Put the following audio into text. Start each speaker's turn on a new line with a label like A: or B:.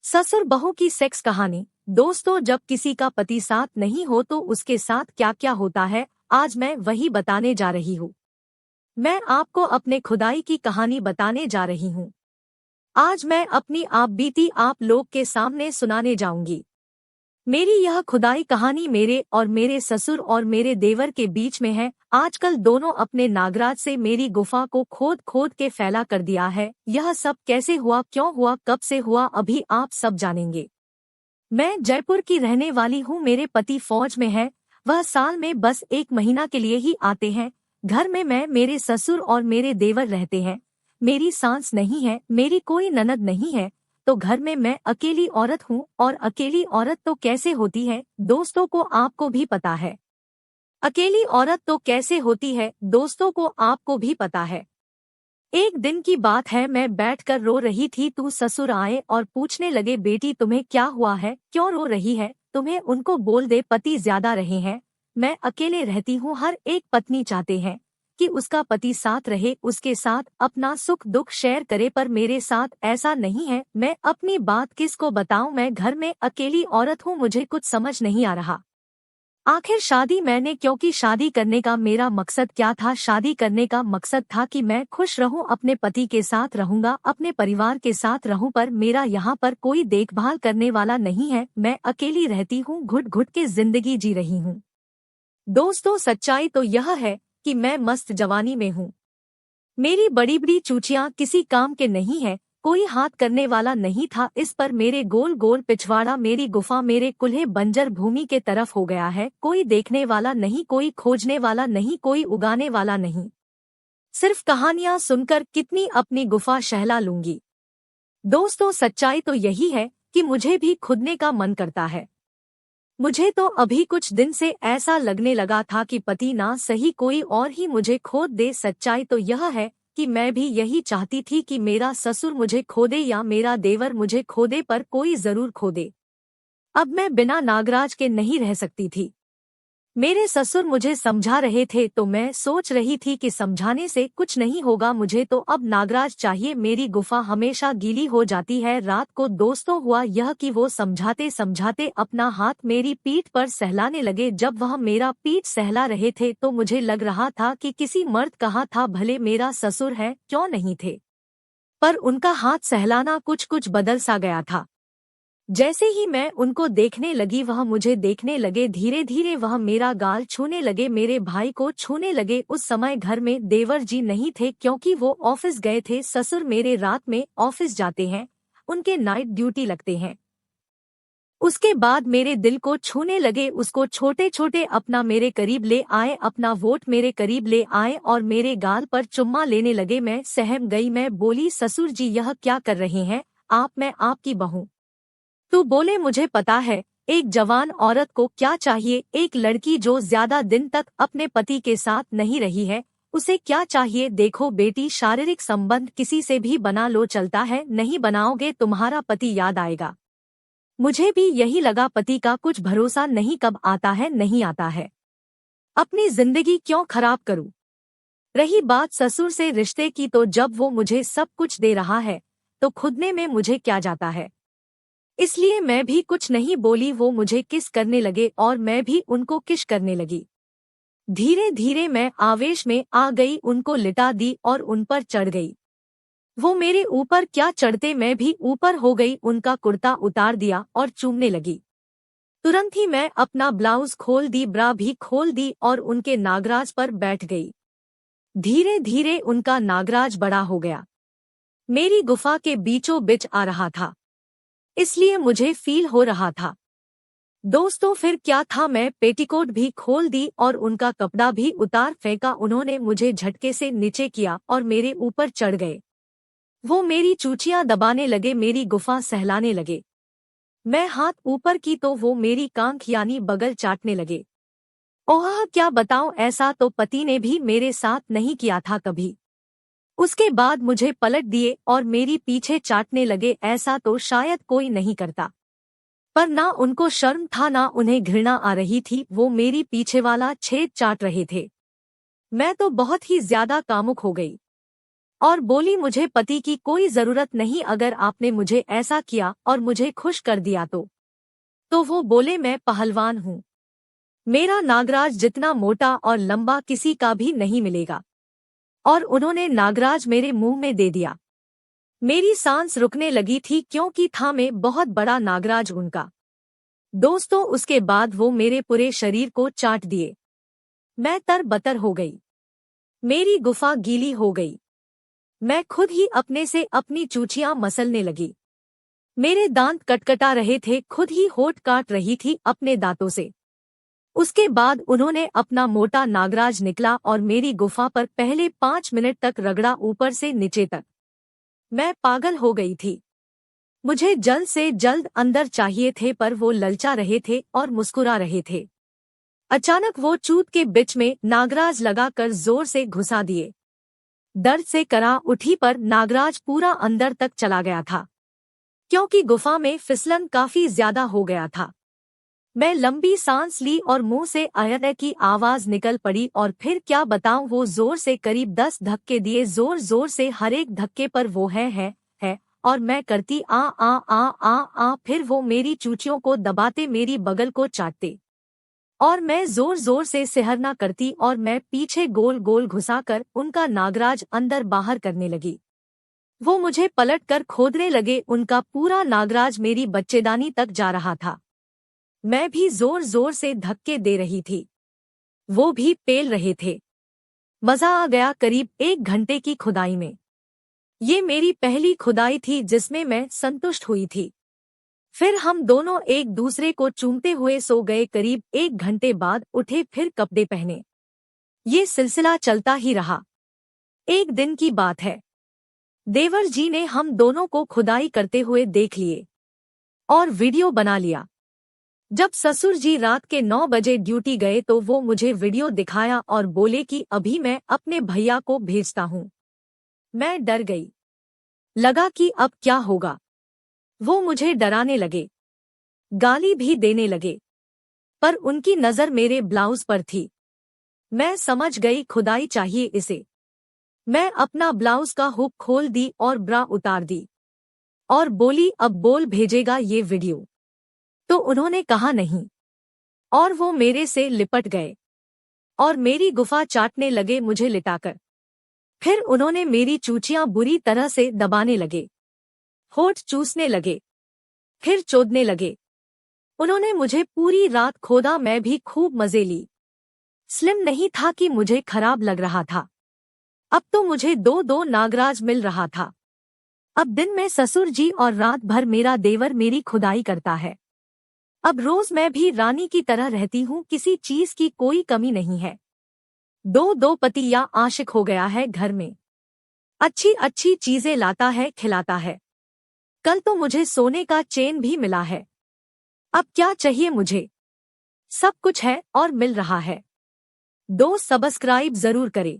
A: ससुर बहू की सेक्स कहानी। दोस्तों, जब किसी का पति साथ नहीं हो तो उसके साथ क्या क्या होता है, आज मैं वही बताने जा रही हूँ। मैं आपको अपने खुदाई की कहानी बताने जा रही हूँ। आज मैं अपनी आप बीती आप लोग के सामने सुनाने जाऊंगी। मेरी यह खुदाई कहानी मेरे और मेरे ससुर और मेरे देवर के बीच में है। आजकल दोनों अपने नागराज से मेरी गुफा को खोद खोद के फैला कर दिया है। यह सब कैसे हुआ, क्यों हुआ, कब से हुआ, अभी आप सब जानेंगे। मैं जयपुर की रहने वाली हूँ। मेरे पति फौज में है। वह साल में बस 1 महीना के लिए ही आते हैं। घर में मैं, मेरे ससुर और मेरे देवर रहते हैं। मेरी सास नहीं है, मेरी कोई ननद नहीं है, तो घर में मैं अकेली औरत हूँ। और अकेली औरत तो कैसे होती है, दोस्तों को आपको भी पता है। अकेली औरत तो कैसे होती है, दोस्तों को आपको भी पता है। एक दिन की बात है, मैं बैठकर रो रही थी तो ससुर आए और पूछने लगे, बेटी तुम्हें क्या हुआ है, क्यों रो रही है, तुम्हें उनको बोल दे पति ज्यादा रहे हैं। मैं अकेले रहती हूँ। हर एक पत्नी चाहते हैं कि उसका पति साथ रहे, उसके साथ अपना सुख दुख शेयर करे, पर मेरे साथ ऐसा नहीं है। मैं अपनी बात किसको बताऊं, मैं घर में अकेली औरत हूँ, मुझे कुछ समझ नहीं आ रहा। आखिर शादी मैंने क्यों की, शादी करने का मेरा मकसद क्या था। शादी करने का मकसद था कि मैं खुश रहूं, अपने पति के साथ रहूंगा, अपने परिवार के साथ रहूं, पर मेरा यहाँ पर कोई देखभाल करने वाला नहीं है। मैं अकेली रहती हूँ, घुट घुट के जिंदगी जी रही हूँ। दोस्तों, सच्चाई तो यह है कि मैं मस्त जवानी में हूँ। मेरी बड़ी बड़ी चूचियां किसी काम के नहीं है, कोई हाथ करने वाला नहीं था इस पर। मेरे गोल गोल पिछवाड़ा, मेरी गुफा, मेरे कुल्हे बंजर भूमि के तरफ हो गया है। कोई देखने वाला नहीं, कोई खोजने वाला नहीं, कोई उगाने वाला नहीं। सिर्फ कहानियां सुनकर कितनी अपनी गुफा शहला लूंगी। दोस्तों, सच्चाई तो यही है कि मुझे भी खुदने का मन करता है। मुझे तो अभी कुछ दिन से ऐसा लगने लगा था कि पति ना सही कोई और ही मुझे खोद दे। सच्चाई तो यह है कि मैं भी यही चाहती थी कि मेरा ससुर मुझे खोदे या मेरा देवर मुझे खोदे, पर कोई जरूर खोदे। अब मैं बिना नागराज के नहीं रह सकती थी। मेरे ससुर मुझे समझा रहे थे तो मैं सोच रही थी कि समझाने से कुछ नहीं होगा, मुझे तो अब नागराज चाहिए। मेरी गुफा हमेशा गीली हो जाती है रात को। दोस्तों, हुआ यह कि वो समझाते समझाते अपना हाथ मेरी पीठ पर सहलाने लगे। जब वह मेरा पीठ सहला रहे थे तो मुझे लग रहा था कि किसी मर्द कहा था, भले मेरा ससुर है क्यों नहीं थे, पर उनका हाथ सहलाना कुछ कुछ बदल सा गया था। जैसे ही मैं उनको देखने लगी, वह मुझे देखने लगे। धीरे धीरे वह मेरा गाल छूने लगे, मेरे भाई को छूने लगे। उस समय घर में देवर जी नहीं थे क्योंकि वो ऑफिस गए थे। ससुर मेरे रात में ऑफिस जाते हैं, उनके नाइट ड्यूटी लगते हैं। उसके बाद मेरे दिल को छूने लगे, उसको छोटे छोटे अपना मेरे करीब ले आए, अपना वोट मेरे करीब ले आए और मेरे गाल पर चुम्मा लेने लगे। मैं सहम गई। मैं बोली, ससुर जी यह क्या कर रहे हैं आप, मैं आपकी बहू। तो बोले, मुझे पता है एक जवान औरत को क्या चाहिए, एक लड़की जो ज्यादा दिन तक अपने पति के साथ नहीं रही है उसे क्या चाहिए। देखो बेटी, शारीरिक संबंध किसी से भी बना लो चलता है, नहीं बनाओगे तुम्हारा पति याद आएगा। मुझे भी यही लगा, पति का कुछ भरोसा नहीं, कब आता है नहीं आता है। अपनी जिंदगी क्यों खराब करूं। रही बात ससुर से रिश्ते की, तो जब वो मुझे सब कुछ दे रहा है तो खुदने में मुझे क्या जाता है, इसलिए मैं भी कुछ नहीं बोली। वो मुझे किस करने लगे और मैं भी उनको किस करने लगी। धीरे धीरे मैं आवेश में आ गई, उनको लिटा दी और उन पर चढ़ गई। वो मेरे ऊपर क्या चढ़ते, मैं भी ऊपर हो गई। उनका कुर्ता उतार दिया और चूमने लगी। तुरंत ही मैं अपना ब्लाउज खोल दी, ब्रा भी खोल दी और उनके नागराज पर बैठ गई। धीरे धीरे उनका नागराज बड़ा हो गया, मेरी गुफा के बीचों बीच आ रहा था, इसलिए मुझे फील हो रहा था। दोस्तों, फिर क्या था, मैं पेटीकोट भी खोल दी और उनका कपड़ा भी उतार फेंका। उन्होंने मुझे झटके से नीचे किया और मेरे ऊपर चढ़ गए। वो मेरी चूचियां दबाने लगे, मेरी गुफा सहलाने लगे। मैं हाथ ऊपर की तो वो मेरी कांख यानी बगल चाटने लगे। ओह, क्या बताऊं, ऐसा तो पति ने भी मेरे साथ नहीं किया था कभी। उसके बाद मुझे पलट दिए और मेरी पीछे चाटने लगे। ऐसा तो शायद कोई नहीं करता, पर ना उनको शर्म था ना उन्हें घृणा आ रही थी। वो मेरी पीछे वाला छेद चाट रहे थे। मैं तो बहुत ही ज्यादा कामुक हो गई। और बोली मुझे पति की कोई जरूरत नहीं, अगर आपने मुझे ऐसा किया और मुझे खुश कर दिया तो वो बोले मैं पहलवान हूँ, मेरा नागराज जितना मोटा और लंबा किसी का भी नहीं मिलेगा। और उन्होंने नागराज मेरे मुंह में दे दिया। मेरी सांस रुकने लगी थी क्योंकि था में बहुत बड़ा नागराज उनका। दोस्तों उसके बाद वो मेरे पूरे शरीर को चाट दिए। मैं तरबतर हो गई, मेरी गुफा गीली हो गई। मैं खुद ही अपने से अपनी चूचियां मसलने लगी। मेरे दांत कटकटा रहे थे, खुद ही होठ काट रही थी अपने दांतों से। उसके बाद उन्होंने अपना मोटा नागराज निकला और मेरी गुफा पर पहले 5 मिनट तक रगड़ा, ऊपर से नीचे तक। मैं पागल हो गई थी। मुझे जल्द से जल्द अंदर चाहिए थे, पर वो ललचा रहे थे और मुस्कुरा रहे थे। अचानक वो चूत के बीच में नागराज लगाकर जोर से घुसा दिए। दर्द से करा उठी, पर नागराज पूरा अंदर तक चला गया था, क्योंकि गुफा में फिसलन काफी ज्यादा हो गया था। मैं लंबी सांस ली और मुंह से अय्य की आवाज निकल पड़ी, और फिर क्या बताऊं, वो जोर से करीब 10 धक्के दिए, जोर जोर से। हर एक धक्के पर वो है, और मैं करती आ आ आ आ आ। फिर वो मेरी चूचियों को दबाते, मेरी बगल को चाटते, और मैं जोर जोर से सिहरना करती, और मैं पीछे गोल गोल घुसाकर उनका नागराज अंदर बाहर करने लगी। वो मुझे पलट कर खोदने लगे, उनका पूरा नागराज मेरी बच्चेदानी तक जा रहा था। मैं भी जोर जोर से धक्के दे रही थी, वो भी पेल रहे थे। मजा आ गया करीब 1 घंटे की खुदाई में। ये मेरी पहली खुदाई थी जिसमें मैं संतुष्ट हुई थी। फिर हम दोनों एक दूसरे को चूमते हुए सो गए। करीब 1 घंटे बाद उठे, फिर कपड़े पहने। ये सिलसिला चलता ही रहा। एक दिन की बात है, देवर जी ने हम दोनों को खुदाई करते हुए देख लिए और वीडियो बना लिया। जब ससुर जी रात के 9 बजे ड्यूटी गए तो वो मुझे वीडियो दिखाया और बोले कि अभी मैं अपने भैया को भेजता हूँ। मैं डर गई, लगा कि अब क्या होगा। वो मुझे डराने लगे, गाली भी देने लगे, पर उनकी नजर मेरे ब्लाउज पर थी। मैं समझ गई खुदाई चाहिए इसे। मैं अपना ब्लाउज का हुक खोल दी और ब्रा उतार दी और बोली अब बोल भेजेगा ये वीडियो। तो उन्होंने कहा नहीं, और वो मेरे से लिपट गए और मेरी गुफा चाटने लगे मुझे लिटाकर। फिर उन्होंने मेरी चूचियां बुरी तरह से दबाने लगे, होठ चूसने लगे, फिर चोदने लगे। उन्होंने मुझे पूरी रात खोदा, मैं भी खूब मजे ली। स्लिम नहीं था कि मुझे खराब लग रहा था। अब तो मुझे 2-2 नागराज मिल रहा था। अब दिन में ससुर जी और रात भर मेरा देवर मेरी खुदाई करता है। अब रोज मैं भी रानी की तरह रहती हूँ, किसी चीज की कोई कमी नहीं है। 2-2 पतिया आशिक हो गया है घर में। अच्छी अच्छी चीजें लाता है, खिलाता है। कल तो मुझे सोने का चेन भी मिला है। अब क्या चाहिए मुझे, सब कुछ है और मिल रहा है। 2 सब्सक्राइब जरूर करें।